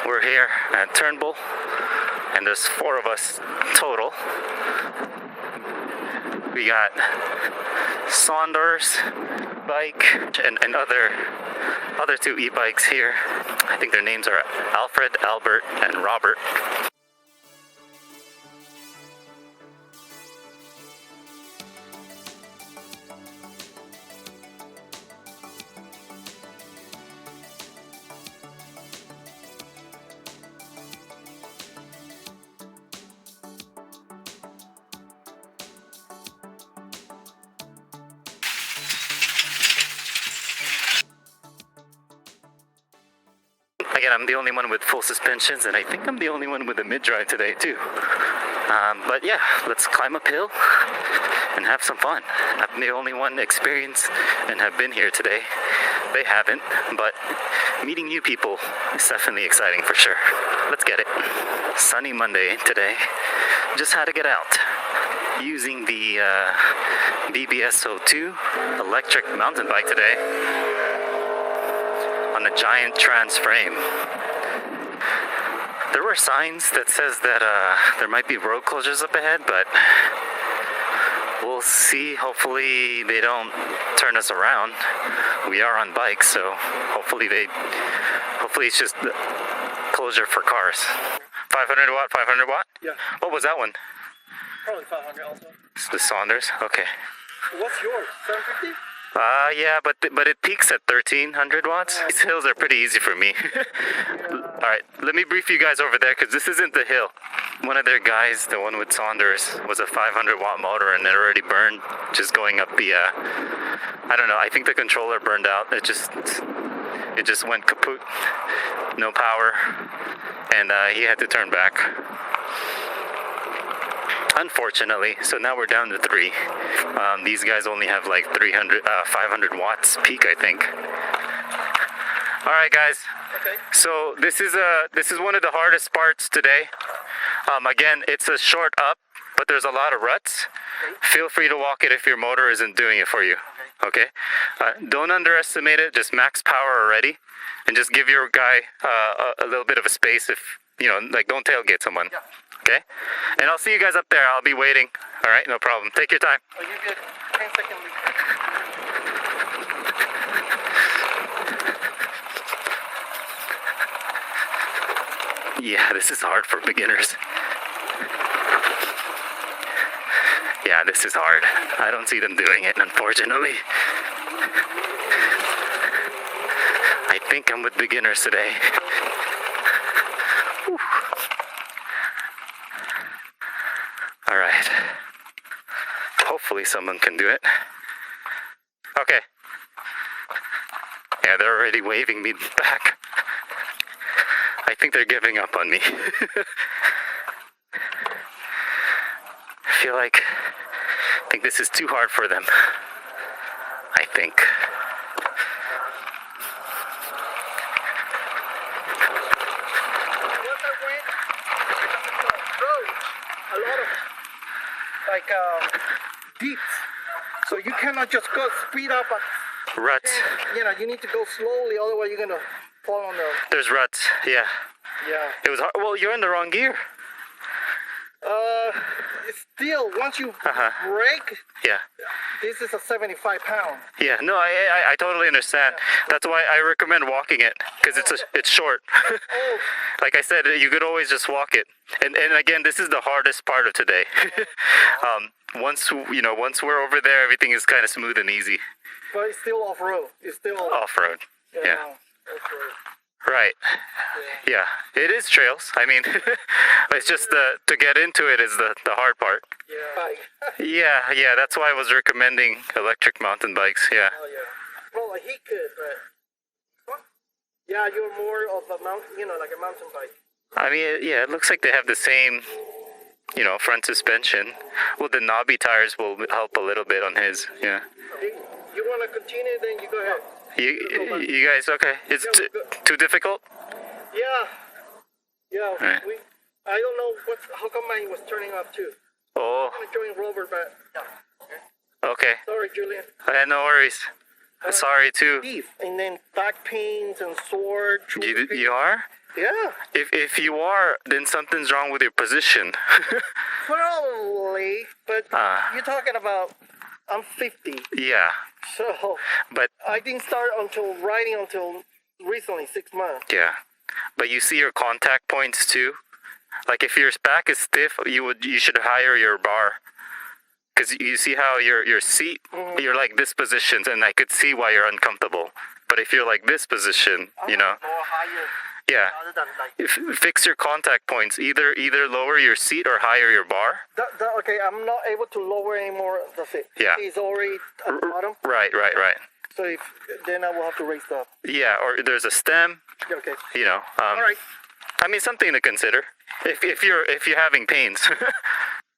We're here at Turnbull, and there's 4 of us total. We got Sondors bike and other 2 e-bikes here. I think their names are Alfred, Albert, and Robert. Again, I'm the only one with full suspensions, and I think I'm the only one with a mid-drive today too. But yeah, let's climb uphill and have some fun. I'm the only one experienced and have been here today. They haven't, but meeting new people is definitely exciting for sure. Let's get it. Sunny Monday today. Just had to get out using the BBS02 electric mountain bike today on a giant trans frame. There were signs that says that there might be road closures up ahead, but we'll see. Hopefully they don't turn us around. We are on bikes, so hopefully it's just the closure for cars. 500 watt, 500 watt? Yeah. What was that one? Probably 500 also. It's the Sondors? Okay. What's yours? 750? Yeah, but it peaks at 1300 watts. These hills are pretty easy for me. Alright, let me brief you guys over there, because this isn't the hill. One of their guys, the one with Sondors, was a 500 watt motor, and it already burned just going up the, I don't know, I think the controller burned out. It just went kaput. No power. And he had to turn back. Unfortunately, so now we're down to 3. These guys only have like 500 watts peak, I think. All right, guys. Okay. So this is one of the hardest parts today. Again, it's a short up, but there's a lot of ruts. Okay. Feel free to walk it if your motor isn't doing it for you. Okay. Don't underestimate it. Just max power already, and just give your guy a little bit of a space. If like, don't tailgate someone. Yeah. Okay? And I'll see you guys up there. I'll be waiting. All right, no problem. Take your time. I'll give you a 10-second lead. Yeah, this is hard for beginners. Yeah, this is hard. I don't see them doing it, unfortunately. I think I'm with beginners today. Whew. All right. Hopefully someone can do it. Okay. Yeah, they're already waving me back. I think they're giving up on me. I think this is too hard for them. I think. A lot of deep, so you cannot just go speed up. Ruts. You need to go slowly, otherwise you're gonna fall on the. There's ruts. Yeah. Yeah. It was hard. Well, you're in the wrong gear. Still, once you brake. Yeah. This is a 75 pound. Yeah. No, I totally understand. That's why I recommend walking it, because it's short. Oh. Like I said, you could always just walk it. And again, this is the hardest part of today. Once we're over there, everything is kind of smooth and easy. But it's still off-road. It's still off-road. Yeah. Off-road. Right. Yeah. It is trails. I mean, it's just to get into it is the hard part. Yeah. Yeah. That's why I was recommending electric mountain bikes. Yeah. Oh yeah. Well, he could, but yeah, you're more of a mountain, like a mountain bike. I mean, yeah, it looks like they have the same, front suspension. Well, the knobby tires will help a little bit on his. Yeah. You want to continue? Then you go ahead. You guys okay? It's too difficult? Yeah. Right. I don't know how come mine was turning off too. Oh. I'm joining Robert, but okay. Sorry, Julian. No worries. Sorry too. Beef, and then back pains and sore. You are? Yeah, If you are, then something's wrong with your position. probably. But you're talking about I'm 50, Yeah, so but I didn't start until riding until recently, 6 months. yeah, but you see your contact points too. Like if your back is stiff, you should higher your bar. Because you see how your seat, you're like this position, and I could see why you're uncomfortable. But if you're like this position, you know, More higher yeah, rather than like. fix your contact points. Either lower your seat or higher your bar. Okay, I'm not able to lower anymore. That's it. Yeah. It's already at the bottom. Right. So then I will have to raise up. Yeah, or there's a stem. Okay. You know. All right. I mean, something to consider if you're having pains.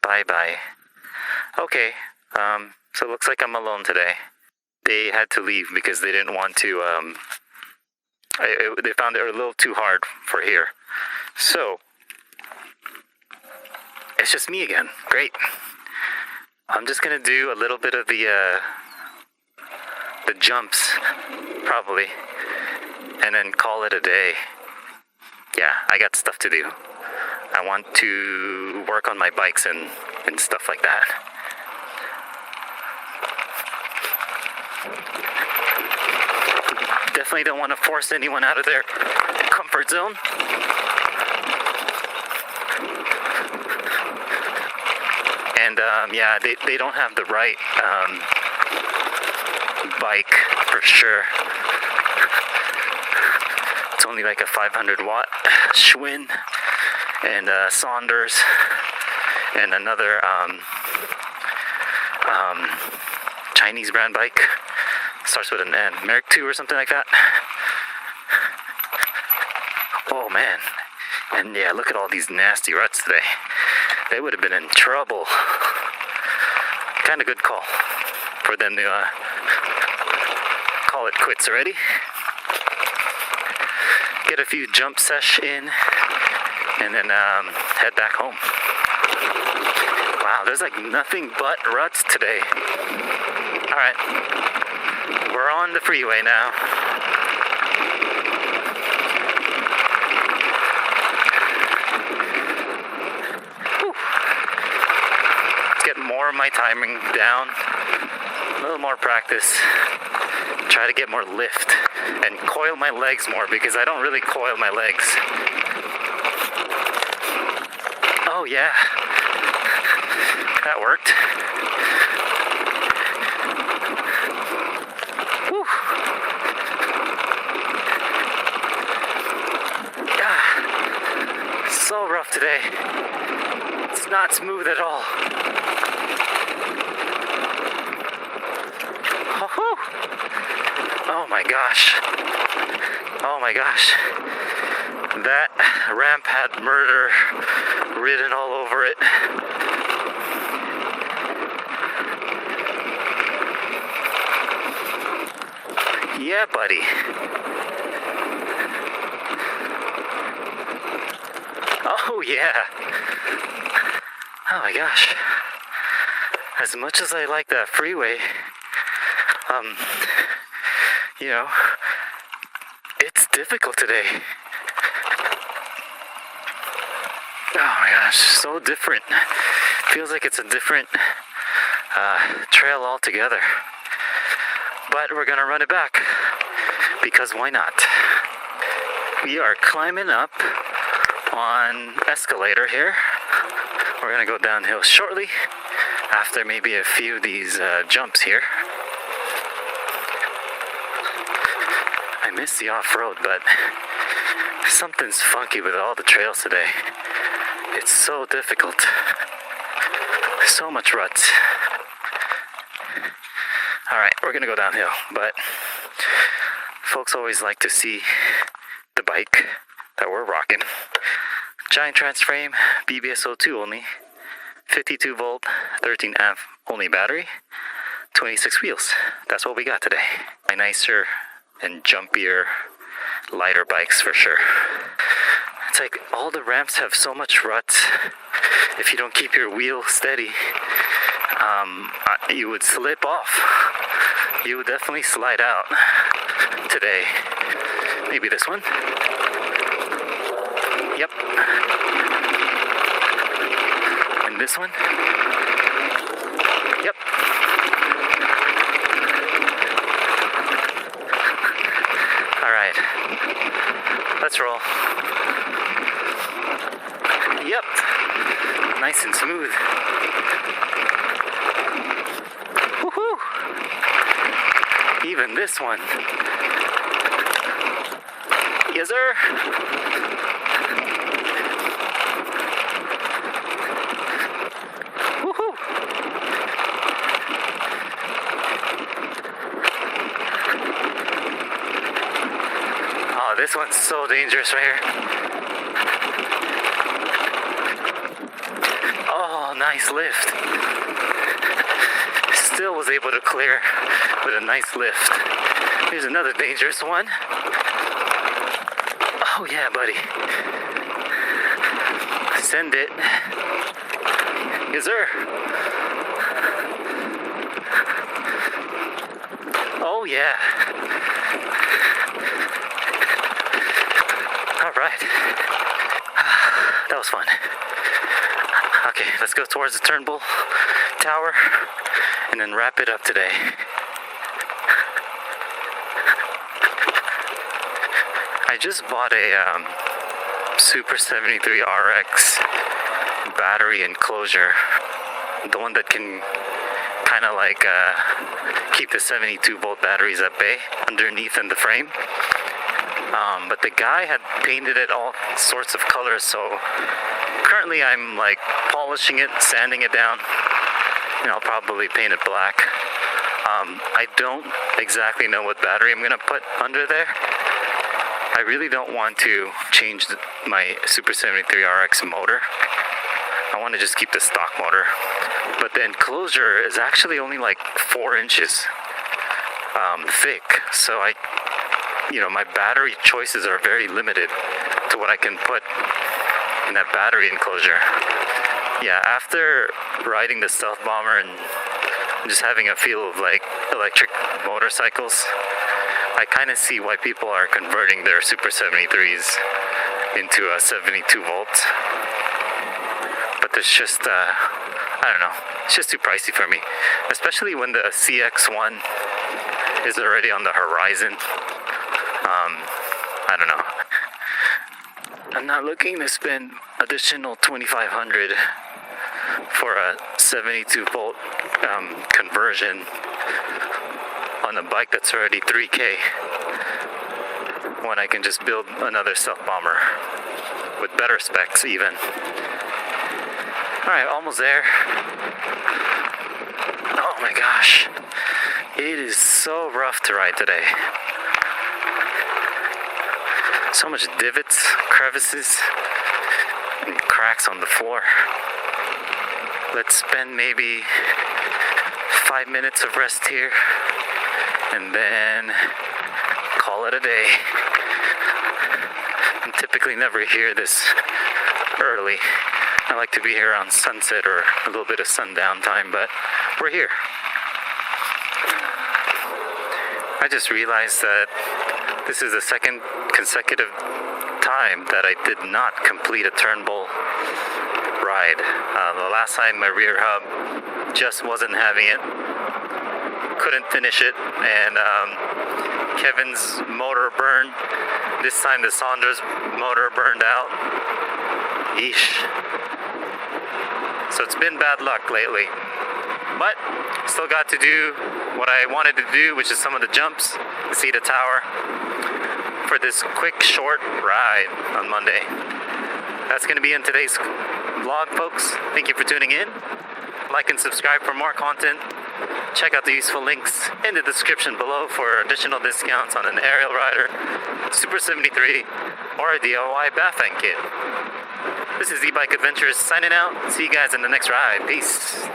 Bye. Okay. So it looks like I'm alone today. They had to leave because they didn't want to. They found it a little too hard for here. So it's just me again. Great. I'm just gonna do a little bit of the jumps, probably, and then call it a day. Yeah, I got stuff to do. I want to work on my bikes and stuff like that. Definitely don't want to force anyone out of their comfort zone. And yeah, they don't have the right bike for sure. It's only like a 500 watt Schwinn and Sondors and another Chinese brand bike. Starts with an N, Merc 2 or something like that. Oh man. And yeah, look at all these nasty ruts today. They would have been in trouble. Kind of good call for them to call it quits already. Get a few jump sesh in and then head back home. Wow, there's like nothing but ruts today. All right. We're on the freeway now. Whew. Let's get more of my timing down. A little more practice. Try to get more lift and coil my legs more because I don't really coil my legs. Oh yeah. That worked. Whew. Ah, so rough today. It's not smooth at all. Oh my gosh. Oh my gosh. That ramp had murder written all over it. Yeah, buddy. Oh, yeah. Oh my gosh. As much as I like that freeway, you know, it's difficult today. Oh my gosh, so different. Feels like it's a different trail altogether. But we're gonna run it back because why not? We are climbing up on escalator here. We're gonna go downhill shortly after maybe a few of these jumps here. I miss the off-road, but something's funky with all the trails today. It's so difficult. So much ruts. Alright, we're gonna go downhill, but folks always like to see the bike that we're rocking. Giant trans frame, BBS02 only, 52 volt, 13 amp only battery, 26 wheels. That's what we got today. My nicer and jumpier, lighter bikes for sure. It's like all the ramps have so much ruts. If you don't keep your wheel steady, you would slip off. You would definitely slide out today. Maybe this one. this one? Yep. Alright. Let's roll. Yep. Nice and smooth. Woohoo! Even this one. Yes, sir. Woohoo! Oh, this one's so dangerous right here. Oh, nice lift. Still was able to clear with a nice lift. Here's another dangerous one. Oh yeah, buddy. Send it. Yes, sir. Oh yeah. All right. That was fun. Okay, let's go towards the Turnbull Tower and then wrap it up today. I just bought a Super73 RX battery enclosure, the one that can kind of like keep the 72 volt batteries at bay underneath in the frame. But the guy had painted it all sorts of colors, so currently I'm like polishing it, sanding it down, and I'll probably paint it black. I don't exactly know what battery I'm gonna put under there. I really don't want to change my Super73 RX motor. I want to just keep the stock motor. But the enclosure is actually only like 4 inches thick. So my battery choices are very limited to what I can put in that battery enclosure. Yeah, after riding the stealthbomber and just having a feel of like electric motorcycles, I kind of see why people are converting their Super 73s into a 72 volts. But it's just, I don't know, it's just too pricey for me. Especially when the CX1 is already on the horizon. I don't know. I'm not looking to spend additional $2,500 for a 72 volt conversion on a bike that's already 3K when I can just build another stealthbomber with better specs even. Alright, almost there. Oh my gosh. It is so rough to ride today. So much divots, crevices, and cracks on the floor. Let's spend maybe 5 minutes of rest here and then call it a day. I'm typically never here this early. I like to be here on sunset or a little bit of sundown time, but we're here. I just realized that this is the second consecutive time that I did not complete a Turnbull ride. The last time my rear hub just wasn't having it. Couldn't finish it, and Kevin's motor burned. This time the Sondors motor burned out. Yeesh. So it's been bad luck lately. But still got to do what I wanted to do, which is some of the jumps, to see the tower for this quick short ride on Monday. That's going to be in today's vlog, folks. Thank you for tuning in. Like and subscribe for more content. Check out the useful links in the description below for additional discounts on an aerial rider, Super 73, or a DIY bafang kit. This is E-Bike Adventures signing out. See you guys in the next ride. Peace.